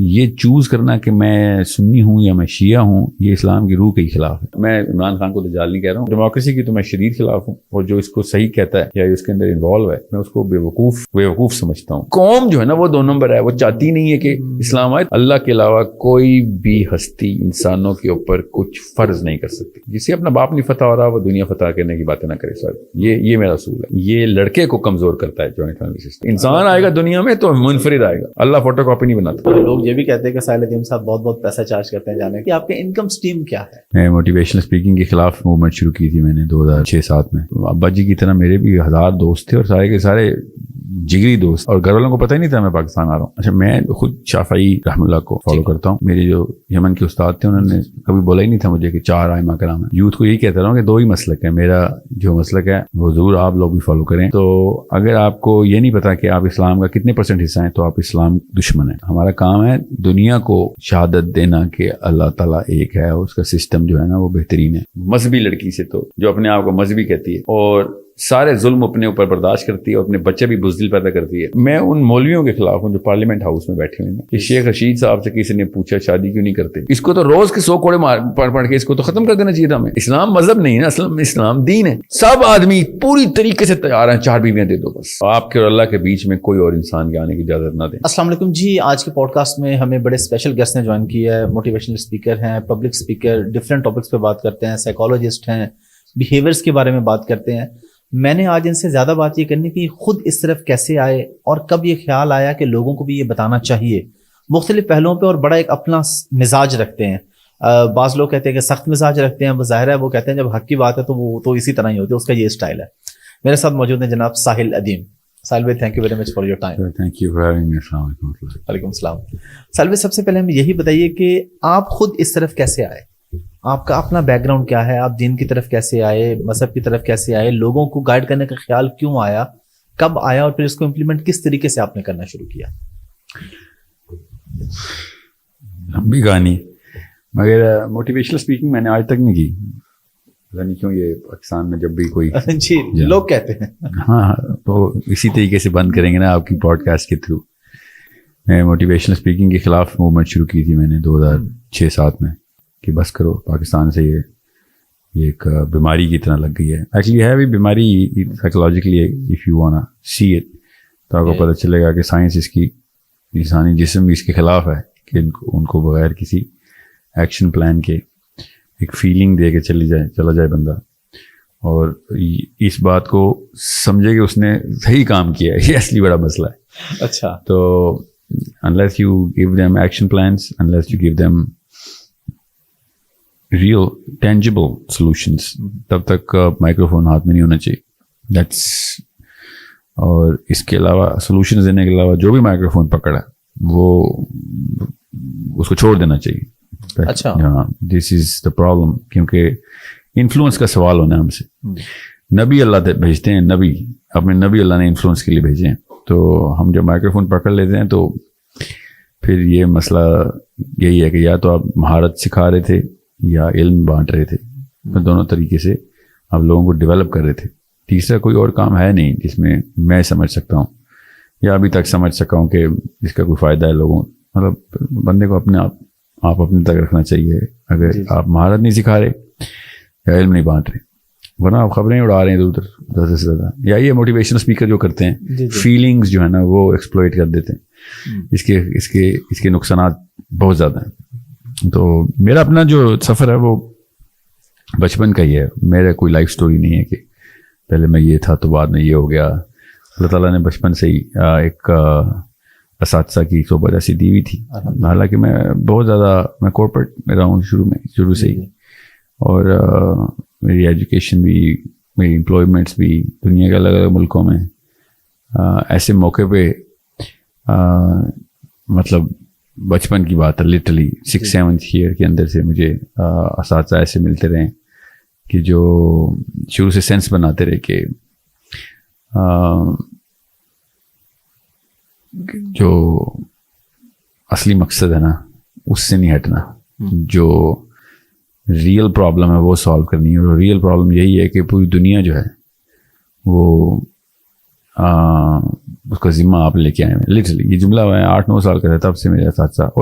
یہ چوز کرنا کہ میں سنی ہوں یا میں شیعہ ہوں، یہ اسلام کی روح کے خلاف ہے. میں عمران خان کو دجال نہیں کہہ رہا ہوں، ڈیموکریسی کی تو میں شدید خلاف ہوں، اور جو اس کو صحیح کہتا ہے یا اس کے اندر انوالو ہے میں اس کو بے وقوف سمجھتا ہوں. قوم جو ہے نا وہ 2 نمبر ہے، وہ چاہتی نہیں ہے کہ اسلام آئے. اللہ کے علاوہ کوئی بھی ہستی انسانوں کے اوپر کچھ فرض نہیں کر سکتی. جسے اپنا باپ نہیں فتح ہو رہا وہ دنیا فتح کرنے کی باتیں نہ کرے. سر یہ میرا اصول ہے. یہ لڑکے کو کمزور کرتا ہے جوائنٹ فیملی سسٹم. انسان آئے گا دنیا میں تو منفرد آئے گا، اللہ فوٹو کاپی نہیں بناتا. لوگ یہ بھی کہتے ہیں کہ ساحل ادیم صاحب بہت پیسہ چارج کرتے ہیں جانے کہ آپ کے انکم سٹریم کیا ہے؟ میں موٹیویشنل اسپیکنگ کے خلاف موومنٹ شروع کی تھی میں نے 2006-07 میں. ابا جی کی طرح میرے بھی 1000 دوست تھے اور سارے کے سارے جگری دوست، اور گھر والوں کو پتہ ہی نہیں تھا میں پاکستان آ رہا ہوں. اچھا میں خود شافعی رحمہ اللہ کو فالو کرتا ہوں. میرے جو یمن کے استاد تھے انہوں نے کبھی بولا ہی نہیں تھا مجھے کہ 4 ائمہ کرام ہیں. یوتھ کو یہی کہتا رہا ہوں کہ 2 ہی مسلک ہیں. میرا جو مسلک ہے وہ ضرور آپ لوگ بھی فالو کریں. تو اگر آپ کو یہ نہیں پتا کہ آپ اسلام کا کتنے % حصہ ہیں تو آپ اسلام دشمن ہیں. ہمارا کام ہے دنیا کو شہادت دینا کہ اللہ تعالیٰ ایک ہے، اس کا سسٹم جو ہے نا وہ بہترین ہے. مذہبی لڑکی سے تو جو اپنے آپ کو مذہبی کہتی ہے اور سارے ظلم اپنے اوپر برداشت کرتی ہے اور اپنے بچے بھی بزدل پیدا کرتی ہے. میں ان مولویوں کے خلاف ہوں جو پارلیمنٹ ہاؤس میں بیٹھے ہوئے ہیں کہ شیخ رشید صاحب سے کسی نے پوچھا شادی کیوں نہیں کرتے. اس کو تو روز کے 100 کوڑے پڑھ کے اس کو تو ختم کر دینا چاہیے تھا. ہمیں اسلام مذہب نہیں ہے نا، اسلام دین ہے. سب آدمی پوری طریقے سے تیار ہیں 4 بیویاں دے دو بس. آپ کے اور اللہ کے بیچ میں کوئی اور انسان کے آنے کی اجازت نہ دیں. السلام علیکم جی. آج کے پوڈ کاسٹ میں ہمیں بڑے اسپیشل گیسٹ نے جوائن کیا ہے. موٹیویشنل اسپیکر ہیں، پبلک اسپیکر، ڈفرینٹ ٹاپکس پہ بات کرتے ہیں، سائیکالوجسٹ ہیں، بیہیویئرس کے بارے میں بات کرتے ہیں. میں نے آج ان سے زیادہ بات یہ کرنی کہ خود اس طرف کیسے آئے اور کب یہ خیال آیا کہ لوگوں کو بھی یہ بتانا چاہیے مختلف پہلوؤں پہ، اور بڑا ایک اپنا مزاج رکھتے ہیں. بعض لوگ کہتے ہیں کہ سخت مزاج رکھتے ہیں، وہ ظاہر ہے وہ کہتے ہیں جب حق کی بات ہے تو وہ تو اسی طرح ہی ہوتی ہے، اس کا یہ اسٹائل ہے. میرے ساتھ موجود ہیں جناب ساحل ادیم. ساحل بھائی thank you very much for your time. Thank you for having me. السلام علیکم. وعلیکم السلام. ساحل بھائی سب سے پہلے ہمیں یہی بتائیے کہ آپ خود اس طرف کیسے آئے، آپ کا اپنا بیک گراؤنڈ کیا ہے، آپ دین کی طرف کیسے آئے، مذہب کی طرف کیسے آئے، لوگوں کو گائیڈ کرنے کا خیال کیوں آیا، کب آیا، اور پھر اس کو امپلیمنٹ کس طریقے سے آپ نے کرنا شروع کیا؟ لمبی کہانی، مگر موٹیویشنل اسپیکنگ میں نے آج تک نہیں کی. پتا نہیں کیوں یہ پاکستان میں جب بھی کوئی جی لوگ کہتے ہیں. ہاں تو اسی طریقے سے بند کریں گے نا آپ کی پوڈ کاسٹ کے تھرو. میں موٹیویشنل اسپیکنگ کے خلاف موومنٹ شروع کی تھی میں نے 2006-07 میں کہ بس کرو پاکستان سے یہ ایک بیماری کی طرح لگ گئی ہے. ایکچولی ہے بھی بیماری psychologically. If you wanna see it تو آپ کو پتہ چلے گا کہ سائنس اس کی انسانی جسم بھی اس کے خلاف ہے کہ ان کو بغیر کسی ایکشن پلان کے ایک فیلنگ دے کے چلا جائے بندہ، اور اس بات کو سمجھے کہ اس نے صحیح کام کیا ہے. یہ اصلی بڑا مسئلہ ہے. اچھا. تو unless you give them action plans, unless you give them real tangible solutions, تب تک مائکرو فون ہاتھ میں نہیں ہونا چاہیے. That's اور اس کے علاوہ سولوشنز دینے کے علاوہ جو بھی مائکرو فون پکڑا وہ اس کو چھوڑ دینا چاہیے. اچھا. دس از دا پرابلم، کیونکہ انفلوئنس کا سوال ہونا ہے ہم سے. نبی اللہ بھیجتے ہیں، نبی اپنے نبی اللہ نے انفلوئنس کے لیے بھیجے ہیں. تو ہم جب مائکرو فون پکڑ لیتے ہیں تو پھر یہ مسئلہ یہی ہے کہ یا تو آپ مہارت سکھا رہے تھے یا علم بانٹ رہے تھے. دونوں طریقے سے آپ لوگوں کو ڈیولپ کر رہے تھے. تیسرا کوئی اور کام ہے نہیں جس میں میں سمجھ سکتا ہوں یا ابھی تک سمجھ سکا ہوں کہ اس کا کوئی فائدہ ہے لوگوں. مطلب بندے کو اپنے آپ اپنے تک رکھنا چاہیے. اگر آپ مہارت نہیں سکھا رہے یا علم نہیں بانٹ رہے، ورنہ آپ خبریں اڑا رہے ہیں ادھر زیادہ سے زیادہ. یا یہ موٹیویشنل اسپیکر جو کرتے ہیں فیلنگز جو ہے نا وہ ایکسپلوئٹ کر دیتے ہیں. اس کے نقصانات بہت زیادہ ہیں. تو میرا اپنا جو سفر ہے وہ بچپن کا ہی ہے. میرا کوئی لائف سٹوری نہیں ہے کہ پہلے میں یہ تھا تو بعد میں یہ ہو گیا. اللہ تعالیٰ نے بچپن سے ہی ایک اساتذہ کی صحبت ایسی دی ہوئی تھی. حالانکہ میں بہت زیادہ میں کارپوریٹ میں رہا ہوں شروع سے ہی، اور میری ایجوکیشن بھی، میری امپلائمنٹس بھی دنیا کے الگ الگ ملکوں میں. ایسے موقع پہ مطلب بچپن کی بات ہے، لٹرلی 6-7 ایئر کے اندر سے مجھے اساتذہ ایسے ملتے رہے کہ جو شروع سے سینس بناتے رہے کہ جو اصلی مقصد ہے نا اس سے نہیں ہٹنا. جو ریئل پرابلم ہے وہ سالو کرنی ہے، اور ریئل پرابلم یہی ہے کہ پوری دنیا جو ہے وہ اس کا ذمہ آپ لے کے آئے ہیں. لٹرلی یہ جملہ میں 8-9 سال کا تھا تب سے میرے اساتذہ. اور